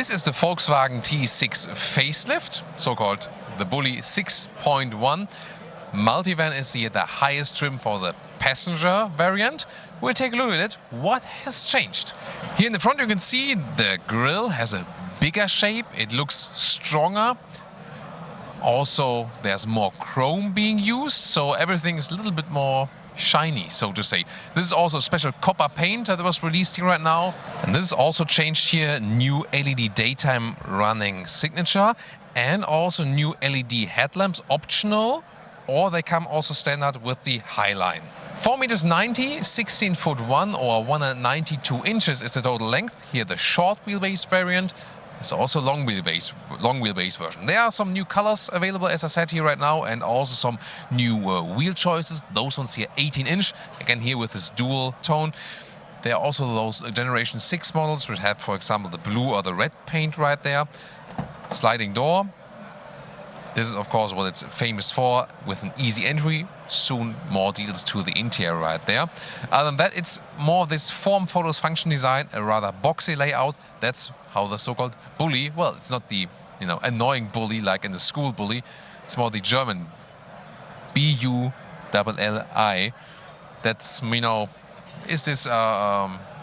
This is the Volkswagen T6 Facelift, so-called the Bulli 6.1. Multivan is the highest trim for the passenger variant. We'll take a look at it. What has changed? Here in the front you can see the grille has a bigger shape. It looks stronger. Also, there's more chrome being used, so everything is a little bit more shiny, so to say. This is also a special copper paint that was released here right now. And this is also changed here, new LED daytime running signature and also new LED headlamps optional, or they come also standard with the Highline. 4,90 m, 16 foot 1 or 192 inches is the total length. Here the short wheelbase variant. There's also long wheelbase version. There are some new colors available, as I said here right now, and also some new wheel choices. Those ones here 18-inch, again here with this dual tone. There are also those Generation 6 models which have, for example, the blue or the red paint right there. Sliding door. This is of course what it's famous for, with an easy entry. Soon more deals to the interior right there. Other than that, it's more this form follows function design, a rather boxy layout. That's how the so-called Bulli, well, it's not the annoying Bulli like in the school Bulli. It's more the German B-U-L-L-I. That's, is this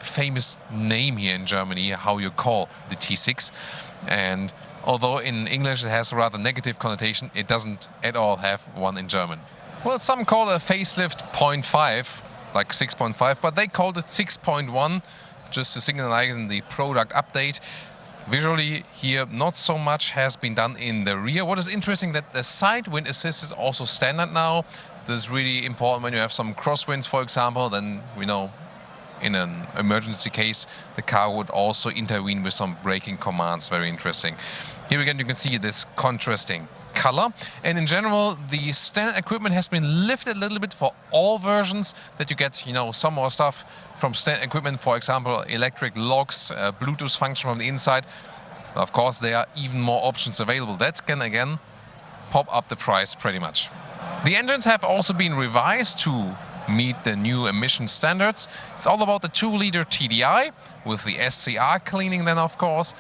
famous name here in Germany, how you call the T6. And although in English it has a rather negative connotation, it doesn't at all have one in German. Well, some call it a facelift 0.5, like 6.5, but they called it 6.1 just to signalize the product update. Visually here, not so much has been done in the rear. What is interesting that the side wind assist is also standard now. This is really important when you have some crosswinds, for example, then in an emergency case, the car would also intervene with some braking commands. Very interesting. Here again, you can see this contrasting color. And in general, the standard equipment has been lifted a little bit for all versions, that you get, some more stuff from standard equipment, for example, electric locks, Bluetooth function from the inside. Of course, there are even more options available. That can, again, pop up the price pretty much. The engines have also been revised to meet the new emission standards. It's all about the 2-liter TDI with the SCR cleaning then, of course,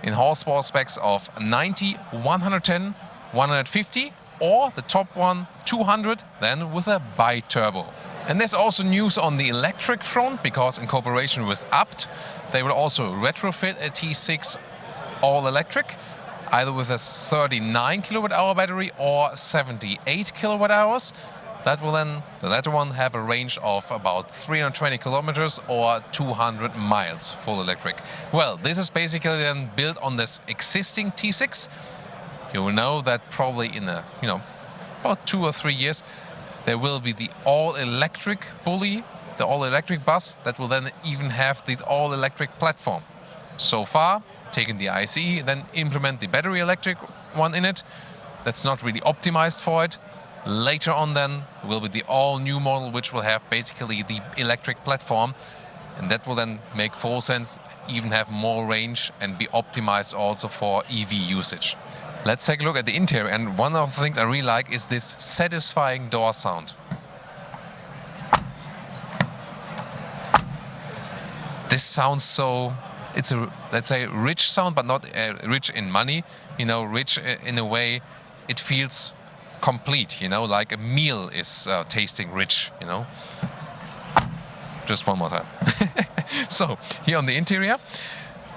in horsepower specs of 90, 110, 150, or the top one 200, then with a bi-turbo. And there's also news on the electric front, because in cooperation with Abt, they will also retrofit a T6 all-electric, either with a 39 kWh battery or 78 kWh. That will then, the latter one, have a range of about 320 kilometers or 200 miles full electric. Well, this is basically then built on this existing T6. You will know that probably in about 2 or 3 years, there will be the all-electric Bulli, the all-electric bus that will then even have this all-electric platform. So far, taking the ICE, then implement the battery electric one in it. That's not really optimized for it. Later on then will be the all-new model, which will have basically the electric platform. And that will then make full sense, even have more range and be optimized also for EV usage. Let's take a look at the interior, and one of the things I really like is this satisfying door sound. This sounds so, it's a, let's say, rich sound, but not rich in money, rich in a way it feels complete, like a meal is tasting rich, Just one more time. So, here on the interior,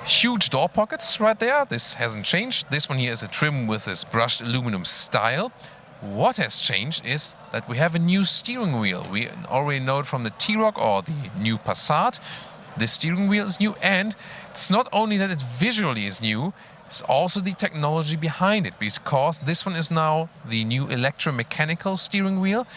huge door pockets right there. This hasn't changed. This one here is a trim with this brushed aluminum style. What has changed is that we have a new steering wheel. We already know it from the T-Roc or the new Passat. The steering wheel is new, and it's not only that it visually is new, it's also the technology behind it, because this one is now the new electromechanical steering wheel.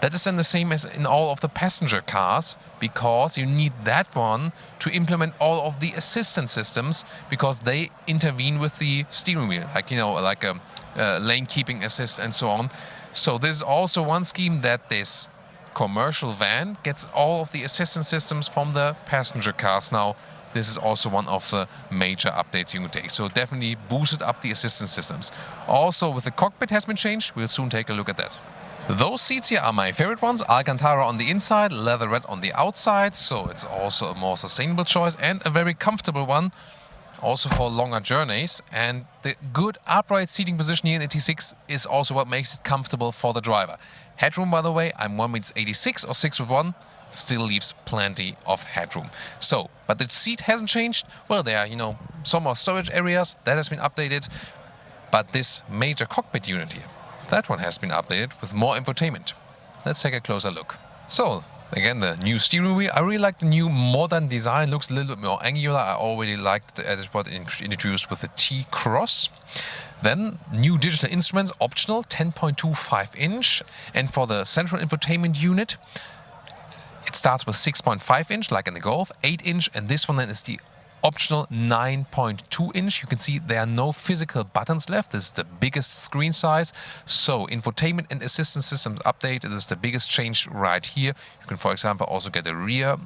That is then the same as in all of the passenger cars, because you need that one to implement all of the assistance systems, because they intervene with the steering wheel, like a lane keeping assist and so on. So this is also one scheme, that this commercial van gets all of the assistance systems from the passenger cars now. This is also one of the major updates you can take. So definitely boosted up the assistance systems. Also, with the cockpit has been changed. We'll soon take a look at that. Those seats here are my favorite ones. Alcantara on the inside, leather red on the outside. So it's also a more sustainable choice and a very comfortable one. also for longer journeys. And the good upright seating position here in the T6 is also what makes it comfortable for the driver. Headroom, by the way, I'm 1m86 or 6'1", still leaves plenty of headroom. So, but the seat hasn't changed. Well, there are, some more storage areas, that has been updated. But this major cockpit unit here, that one has been updated with more infotainment. Let's take a closer look. So, again, the new steering wheel. I really like the new modern design. Looks a little bit more angular. I already liked the edit what introduced with the T-Cross. Then, new digital instruments, optional, 10.25 inch. And for the central infotainment unit, it starts with 6.5 inch, like in the Golf, 8 inch, and this one then is the optional 9.2 inch. You can see there are no physical buttons left. This is the biggest screen size. So infotainment and assistance systems update. This is the biggest change right here. You can, for example, also get a rear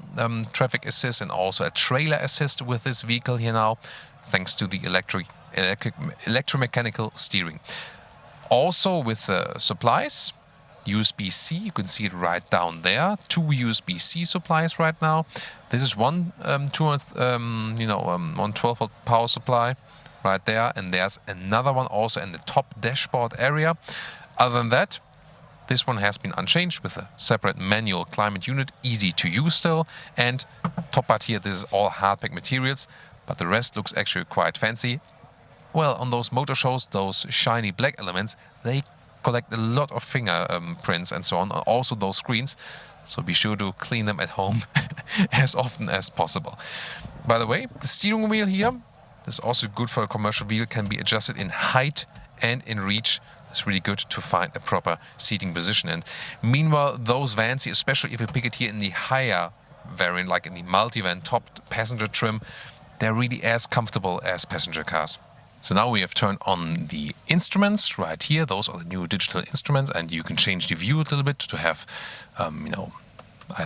traffic assist and also a trailer assist with this vehicle here now, thanks to the electromechanical steering. Also with supplies, USB-C, you can see it right down there. 2 USB-C supplies right now. This is one 112-volt power supply right there, and there's another one also in the top dashboard area. Other than that, this one has been unchanged with a separate manual climate unit, easy to use still. And top part here, this is all hardback materials, but the rest looks actually quite fancy. Well, on those motor shows, those shiny black elements, they collect a lot of fingerprints and so on, also those screens, so be sure to clean them at home as often as possible. By the way, the steering wheel here is also good for a commercial vehicle, can be adjusted in height and in reach. It's really good to find a proper seating position. And meanwhile, those vans here, especially if you pick it here in the higher variant, like in the Multivan top passenger trim, they're really as comfortable as passenger cars. So now we have turned on the instruments right here. Those are the new digital instruments, and you can change the view a little bit to have,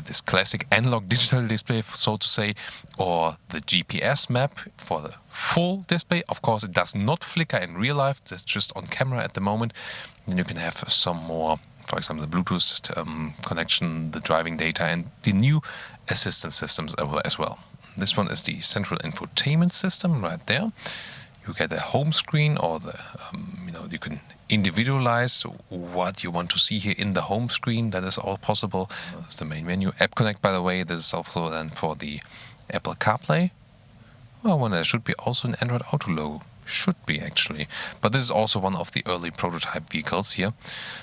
this classic analog digital display, so to say, or the GPS map for the full display. Of course, it does not flicker in real life. It's just on camera at the moment. Then you can have some more, for example, the Bluetooth connection, the driving data, and the new assistance systems as well. This one is the central infotainment system right there. You get a home screen, or the you can individualize what you want to see here in the home screen. That is all possible. That's the main menu. App Connect, by the way, this is also then for the Apple CarPlay. Well, there should be also an Android Auto logo. Should be actually, but this is also one of the early prototype vehicles here.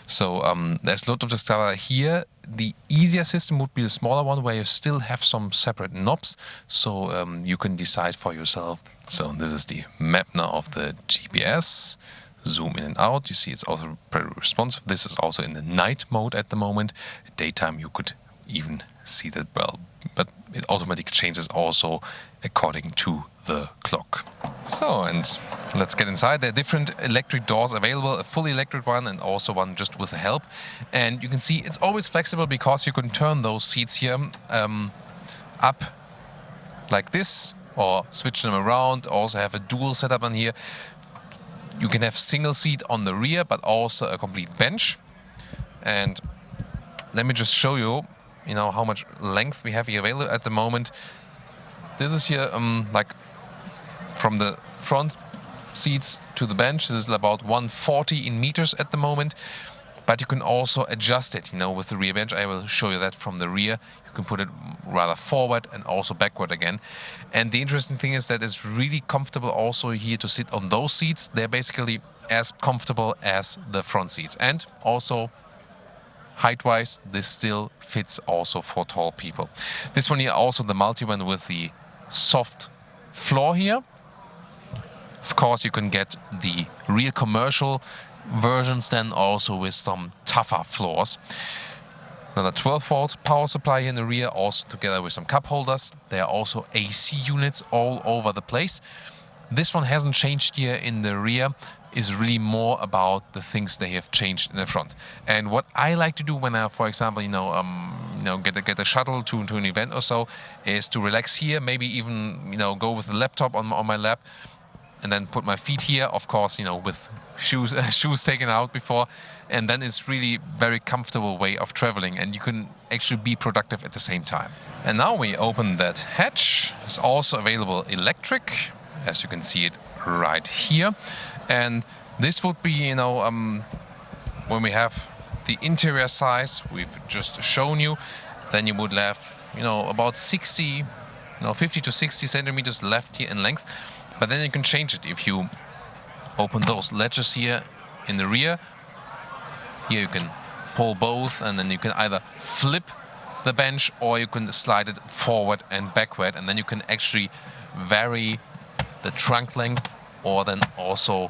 So there's a lot of the stuff here. The easier system would be the smaller one, where you still have some separate knobs, so you can decide for yourself. So this is the map now of the GPS. Zoom in and out. You see it's also very responsive. This is also in the night mode at the moment. Daytime you could even see that well, but it automatically changes also according to the clock. So, and let's get inside. There are different electric doors available, a fully electric one and also one just with a help. And you can see it's always flexible because you can turn those seats here up like this or switch them around. Also have a dual setup on here. You can have single seat on the rear, but also a complete bench. And let me just show you, how much length we have here available at the moment. This is here, like from the front seats to the bench. This is about 140 in meters at the moment. But you can also adjust it, with the rear bench. I will show you that from the rear. You can put it rather forward and also backward again. And the interesting thing is that it's really comfortable also here to sit on those seats. They're basically as comfortable as the front seats. And also, height-wise, this still fits also for tall people. This one here, also the Multivan with the soft floor here. Of course, you can get the real commercial versions then also with some tougher floors. Another 12-volt power supply here in the rear, also together with some cup holders. There are also AC units all over the place. This one hasn't changed here in the rear. Is really more about the things they have changed in the front. And what I like to do when I, for example, get a shuttle to an event or so, is to relax here. Maybe even go with the laptop on my lap, and then put my feet here. Of course, with shoes taken out before, and then it's really very comfortable way of traveling, and you can actually be productive at the same time. And now we open that hatch. It's also available electric. as you can see it right here. And this would be, you know, when we have the interior size we've just shown you, then you would have, you know, about 50 to 60 centimeters left here in length. But then you can change it if you open those ledges here in the rear. Here you can pull both, and then you can either flip the bench or you can slide it forward and backward, and then you can actually vary the trunk length or then also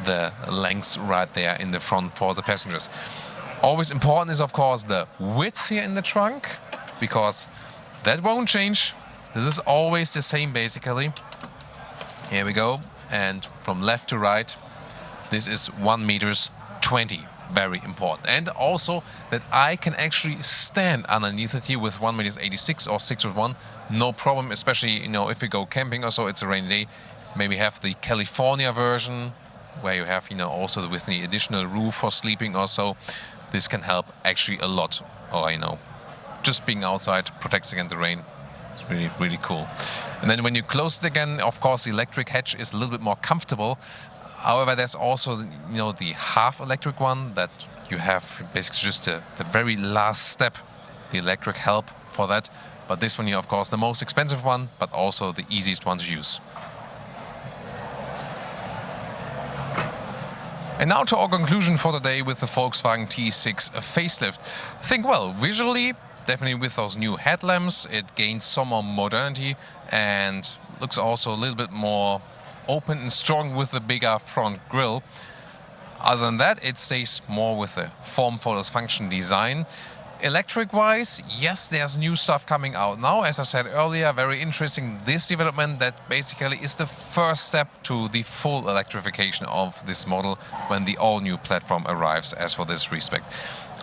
the lengths right there in the front for the passengers. Always important is of course the width here in the trunk, because that won't change. This is always the same basically. Here we go, and from left to right, this is 1 meters 20. Very important. And also that I can actually stand underneath it here with 1 meters 86 or 6'1", no problem, especially, you know, if we go camping or so, it's a rainy day. Maybe have the California version where you have, you know, also with the additional roof for sleeping or so. This can help actually a lot. Or, you know, just being outside protects against the rain. It's really, really cool. And then when you close it again, of course, the electric hatch is a little bit more comfortable. However, there's also, you know, the half electric one that you have basically just the very last step, the electric help for that. But this one here, of course, the most expensive one, but also the easiest one to use. And now to our conclusion for the day with the Volkswagen T6 Facelift. I think, well, visually, definitely with those new headlamps, it gains some more modernity and looks also a little bit more open and strong with the bigger front grille. Other than that, it stays more with the form follows function design. Electric wise, yes, there's new stuff coming out now. As I said earlier, very interesting, this development that basically is the first step to the full electrification of this model when the all-new platform arrives as for this respect.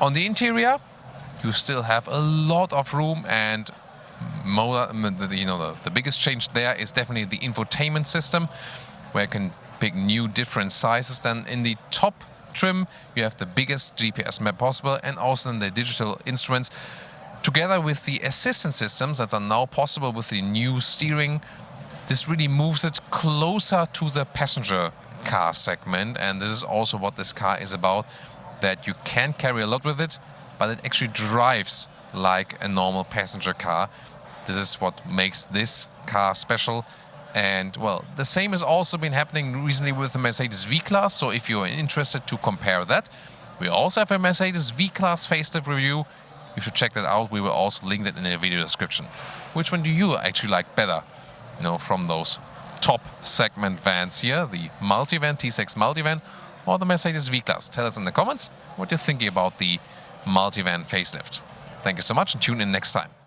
On the interior, you still have a lot of room, and you know, the biggest change there is definitely the infotainment system, where you can pick new different sizes. Then in the top trim you have the biggest GPS map possible, and also in the digital instruments together with the assistance systems that are now possible with the new steering. This really moves it closer to the passenger car segment, and this is also what this car is about, that you can carry a lot with it, but it actually drives like a normal passenger car. This is what makes this car special. And well, the same has also been happening recently with the Mercedes V-Class. So if you're interested to compare that, we also have a Mercedes V-Class facelift review. You should check that out. We will also link that in the video description. Which one do you actually like better, you know, from those top segment vans here, the Multivan, T6 Multivan, or the Mercedes V-Class? Tell us in the comments what you're thinking about the Multivan facelift. Thank you so much, and tune in next time.